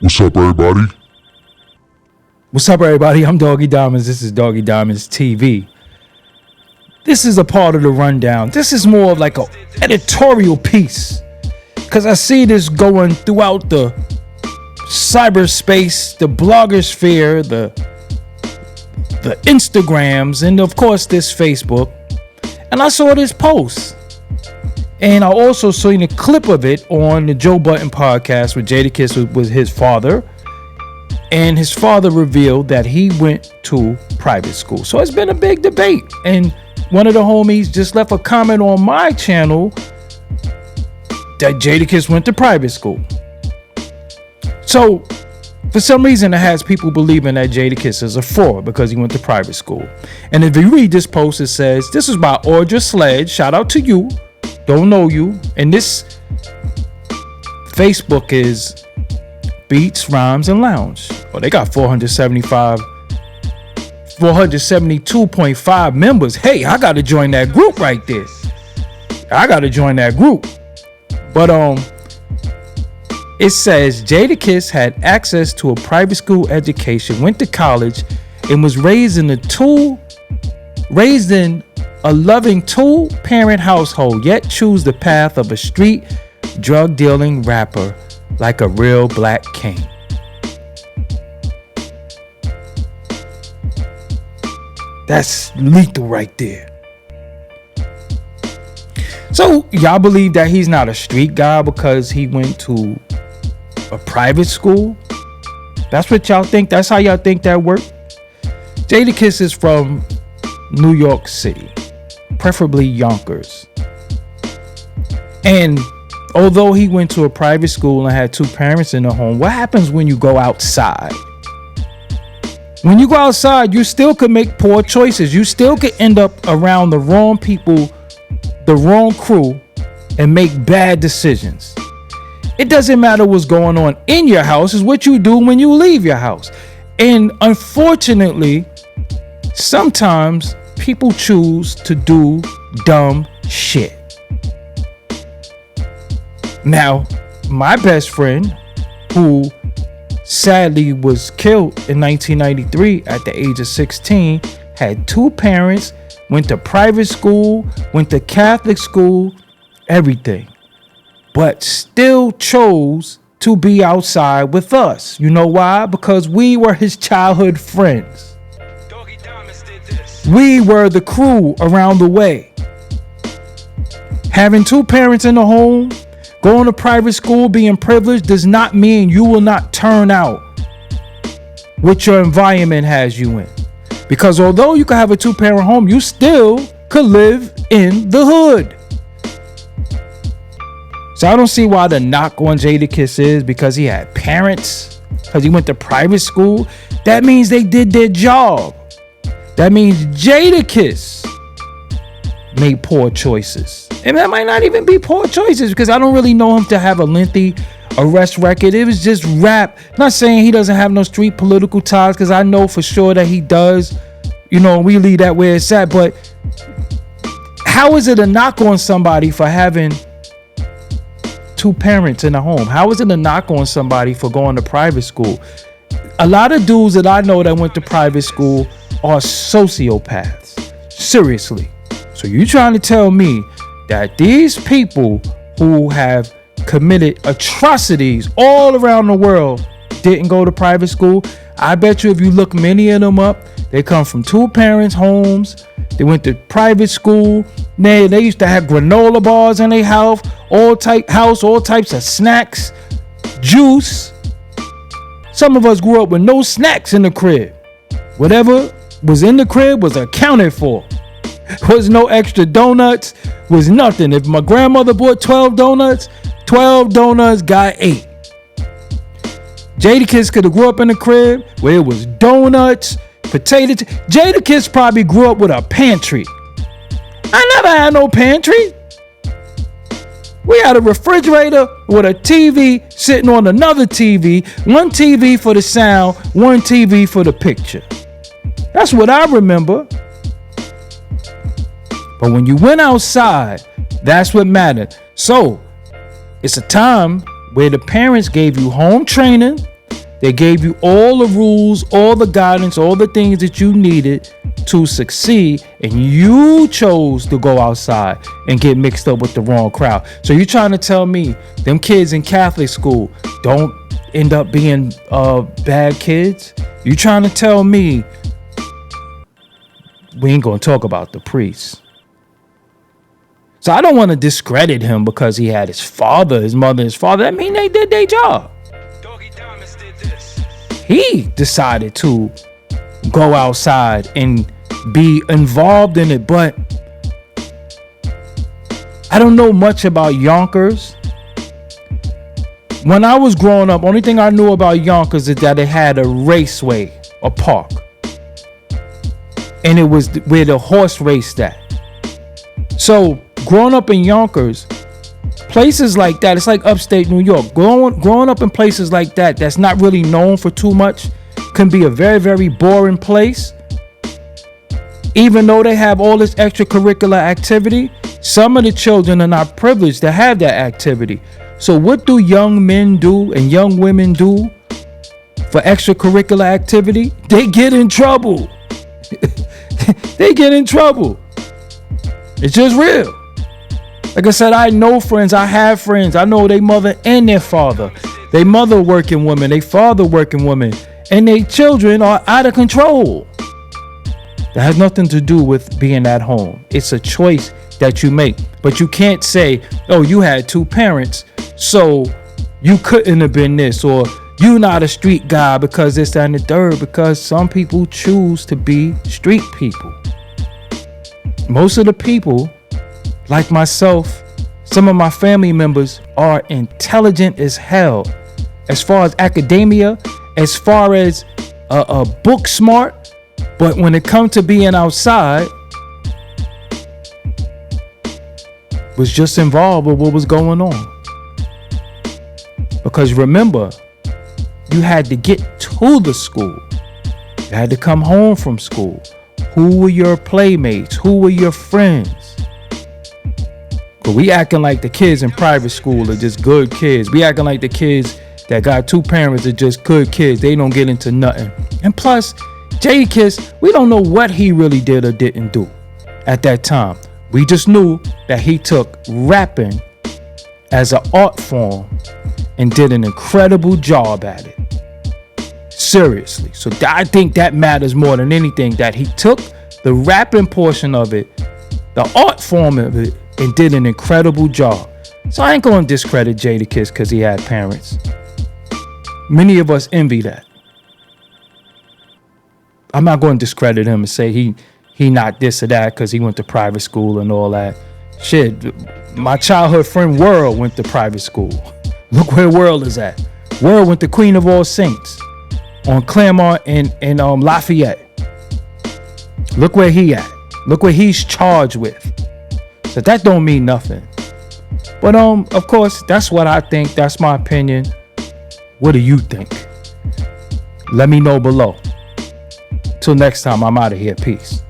What's up, everybody? What's up, everybody? I'm Doggie Diamonds. This is Doggie Diamonds TV. This is a part of the rundown. This is more of like an editorial piece, because I see this going throughout the cyberspace, the blogosphere, the Instagrams, and of course this Facebook. And I saw this post. And I also seen a clip of it on the Joe Budden podcast with Jadakiss was his father. And his father revealed that he went to private school. So it's been a big debate. And one of the homies just left a comment on my channel that Jadakiss went to private school. So for some reason, it has people believing that Jadakiss is a fraud because he went to private school. And if you read this post, it says, this is by Audra Sledge. Shout out to you. Don't know you. And this Facebook is Beats, Rhymes, and Lounge. Oh, they got 472.5 members. Hey, I got to join that group right there. I got to join that group. But it says Jadakiss had access to a private school education, went to college, and was raised in a loving two-parent household, yet choose the path of a street drug-dealing rapper like a real black king. That's lethal right there. So y'all believe that he's not a street guy because he went to a private school? That's what y'all think? That's how y'all think that worked? Jadakiss is from New York City, preferably Yonkers. And although he went to a private school and had two parents in the home, what happens when you go outside? When you go outside, you still could make poor choices. You still could end up around the wrong people, the wrong crew, and make bad decisions. It doesn't matter what's going on in your house, it's what you do when you leave your house. And unfortunately, sometimes people choose to do dumb shit. Now, my best friend, who sadly was killed in 1993 at the age of 16, had two parents, went to private school, went to Catholic school, everything, but still chose to be outside with us. You know why? Because we were his childhood friends. Doggie Diamonds did this. We were the crew around the way. Having two parents in the home, going to private school, being privileged does not mean you will not turn out what your environment has you in. Because although you could have a two-parent home, you still could live in the hood. So I don't see why the knock on Jadakiss is because he had parents, because he went to private school. That means they did their job. That means Jadakiss made poor choices. And that might not even be poor choices because I don't really know him to have a lengthy arrest record. It was just rap. Not saying he doesn't have no street political ties, because I know for sure that he does. You know, we leave that where it's at. But how is it a knock on somebody for having two parents in the home? How is it a knock on somebody for going to private school? A lot of dudes that I know that went to private school are sociopaths. Seriously. So you trying to tell me that these people who have committed atrocities all around the world didn't go to private school? I bet you if you look many of them up, they come from two parents' homes. They went to private school. They used to have granola bars in their house, all types of snacks, juice. Some of us grew up with no snacks in the crib. Whatever was in the crib was accounted for. Was no extra donuts, was nothing. If my grandmother bought 12 donuts got 8. Jadakiss could have grew up in a crib where it was donuts, potatoes. Jadakiss probably grew up with a pantry. I never had no pantry. We had a refrigerator with a TV sitting on another TV. One TV for the sound, one TV for the picture. That's what I remember. But when you went outside, that's what mattered. So it's a time where the parents gave you home training, They gave you all the rules, all the guidance, all the things that you needed to succeed, and you chose to go outside and get mixed up with the wrong crowd. So you're trying to tell me them kids in Catholic school don't end up being bad kids? You trying to tell me we ain't gonna talk about the priests? So I don't want to discredit him because he had his father, his mother, his father. I mean, they did their job. Doggie Diamonds did this. He decided to go outside and be involved in it, but I don't know much about Yonkers. When I was growing up, only thing I knew about Yonkers is that it had a raceway, a park, and it was where the horse raced at. So growing up in Yonkers, places like that, it's like upstate New York. Growing up in places like that, that's not really known for too much, can be a very, very boring place. Even though they have all this extracurricular activity, some of the children are not privileged to have that activity. So what do young men do and young women do for extracurricular activity? They get in trouble. They get in trouble. It's just real. Like I said, I know friends, I have friends. I know their mother and their father. Their mother working woman, their father working woman, and their children are out of control. That has nothing to do with being at home. It's a choice that you make. But you can't say, oh, you had two parents, so you couldn't have been this, or you not a street guy because this, that, and the third, because some people choose to be street people. Most of the people, like myself, some of my family members are intelligent as hell. As far as academia, as far as book smart, but when it comes to being outside, was just involved with what was going on. Because remember, you had to get to the school. You had to come home from school. Who were your playmates? Who were your friends? But we acting like the kids in private school are just good kids. We acting like the kids that got two parents are just good kids. They don't get into nothing. And plus, Jadakiss, we don't know what he really did or didn't do at that time. We just knew that he took rapping as an art form and did an incredible job at it. Seriously. So I think that matters more than anything, that he took the rapping portion of it, the art form of it, and did an incredible job. So I ain't going to discredit Jadakiss because he had parents. Many of us envy that. I'm not going to discredit him and say he not this or that because he went to private school and all that. Shit, my childhood friend World went to private school. Look where World is at. World went to Queen of All Saints on Claremont and Lafayette. Look where he at. Look what he's charged with. So that don't mean nothing. But of course, that's what I think. That's my opinion. What do you think? Let me know below. Till next time, I'm out of here. Peace.